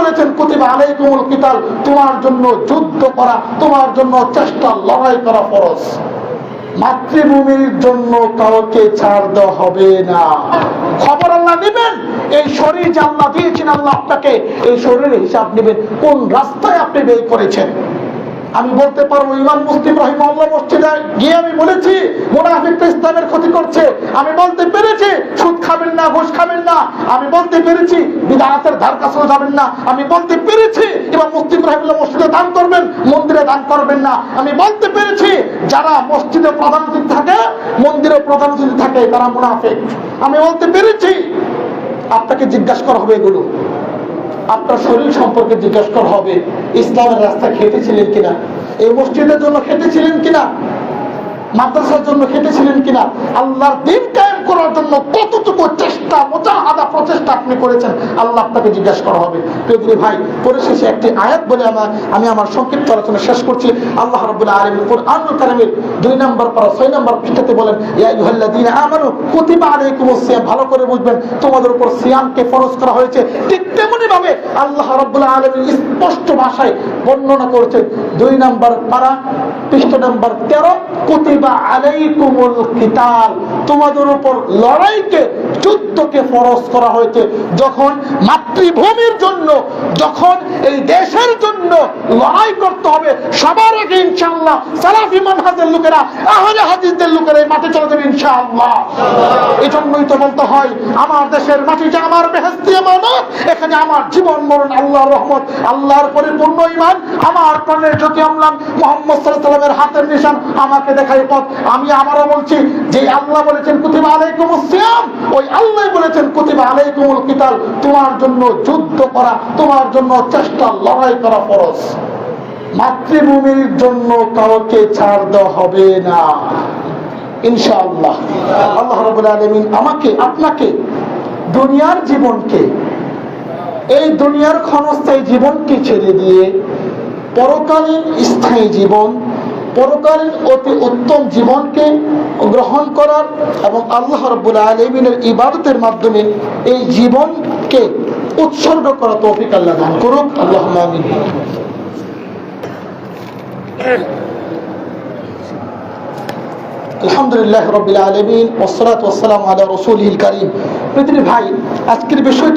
বলেছেন কুতিবা আলাইকুমুল কিতাল, তোমার জন্য যুদ্ধ করা, তোমার জন্য চেষ্টা লড়াই করা ফরজ। মাতৃভূমির জন্য কাউকে ছাড় দেওয়া হবে না। খবর আল্লাহ নেবেন, এই শরীর যে আল্লাহ দিয়েছেন, আল্লাহ আপনাকে এই শরীরের হিসাব নেবেন, কোন রাস্তায় আপনি ব্যয় করেছেন। আমি বলতে পারবো ইমাম মুসলিম রাহিমাহুল্লাহ মসজিদে গিয়ে আমি বলেছি মুনাফিকরা ইসলামের ক্ষতি করছে। আমি বলতে পেরেছি সুদ খাবেন না, ঘুষ খাবেন না। আমি বলতে পেরেছি বিদআতের ধার কাছেও যাবেন না। আমি বলতে পেরেছি ইমাম মুসলিম রাহিমাহুল্লাহ মসজিদে দান করবেন, মন্দিরে দান করবেন না। আমি বলতে পেরেছি যারা মসজিদে প্রধান অতিথি থাকে, মন্দিরে প্রধান অতিথি থাকে, তারা মুনাফিক। আমি বলতে পেরেছি। আপনাকে জিজ্ঞাসা করা হবে এগুলো, আপনার শরীর সম্পর্কে জিজ্ঞাসা করা হবে, ইসলামের রাস্তা খেটেছিলেন কিনা, এই মসজিদের জন্য খেটেছিলেন কিনা, মাদ্রাসার জন্য খেটেছিলেন কিনা, আল্লাহর দ্বীন কায়েম করার জন্য কতটুকু চেষ্টা, মুজাহাদা, প্রচেষ্টা আপনি করেছেন, আল্লাহ আপনাকে জিজ্ঞাসা করা হবে। প্রিয় ভাই, পরিশেষে একটি আয়াত বলে আমি আমার সংক্ষিপ্ত আলোচনা শেষ করছি। আল্লাহ রাব্বুল আলামিন কুরআনুল কারীমের 2 নম্বর পারা 6 নম্বর পৃষ্ঠাতে বলেন, ইয়া আইয়ুহাল্লাযীনা আমানু কুতিবা আলাইকুমুস সিয়াম। ভালো করে বুঝবেন, তোমাদের উপর সিয়ামকে ফরজ করা হয়েছে। ঠিক তেমনি ভাবে আল্লাহ রাব্বুল আলামিন স্পষ্ট ভাষায় বর্ণনা করেছেন 2 নম্বর পারা পৃষ্ঠা নম্বর 13, কুতিবা আলাইকুমুল কিতাল, তোমাদের উপর লড়াইকে, যুদ্ধকে ফরজ করা হয়েছে। যখন মাতৃভূমির জন্য, যখন এই দেশের জন্য লড়াই করতে হবে, সবার আগে ইনশাআল্লাহ সালাফি মানহাজের লোকেরা, আহলে হাদিসদের লোকেরা এই মাঠে চলে যাবে ইনশাআল্লাহ। এই জন্যই তো বলতে হয় আমার দেশের মাটিটা আমার বেহেশতি আমানত, এখানে আমার জীবন মরণ আল্লাহর রহমত, আল্লাহর পরিপূর্ণ ঈমান, আমার প্রাণের জ্যোতি আমলান মুহাম্মদ সাল্লাল্লাহু আলাইহি ওয়াসাল্লামের হাতের নিশান আমাকে দেখায় পথ। আমি আবারও বলছি, যে আল্লাহ বলেছেন কুতিবা আলাইকুমুস সিয়াম, ওই আল্লাহ বলেছেন কুতিবা আলাইকুমুল কিতাল, তোমার জন্য যুদ্ধ করা, তোমার জন্য চেষ্টা লড়াই করা ফরজ। মাতৃভূমির জন্য কাউকে ছাড় দেওয়া হবে না ইনশাআল্লাহ। আল্লাহ রাব্বুল আলামিন আমাকে, আপনাকে দুনিয়ার জীবনকে, এই দুনিয়ার ক্ষণস্থায়ী জীবনকে ছেড়ে দিয়ে পরকালীন স্থায়ী জীবন, পরকালীন অতি উত্তম জীবনকে গ্রহণ করার এবং আল্লাহ রাব্বুল আলামিনের ইবাদতের মাধ্যমে এই জীবনকে উৎসর্গ করা তৌফিক আল্লাহ দান করুক। আল্লাহুম্মা আমিন। আলহামদুলিল্লাহ রাব্বিল আলামিন ওয়াসসালাতু ওয়াসসালামু আলা রাসূলিল কারীম। প্রিয় ভাই, আজকের বিষয়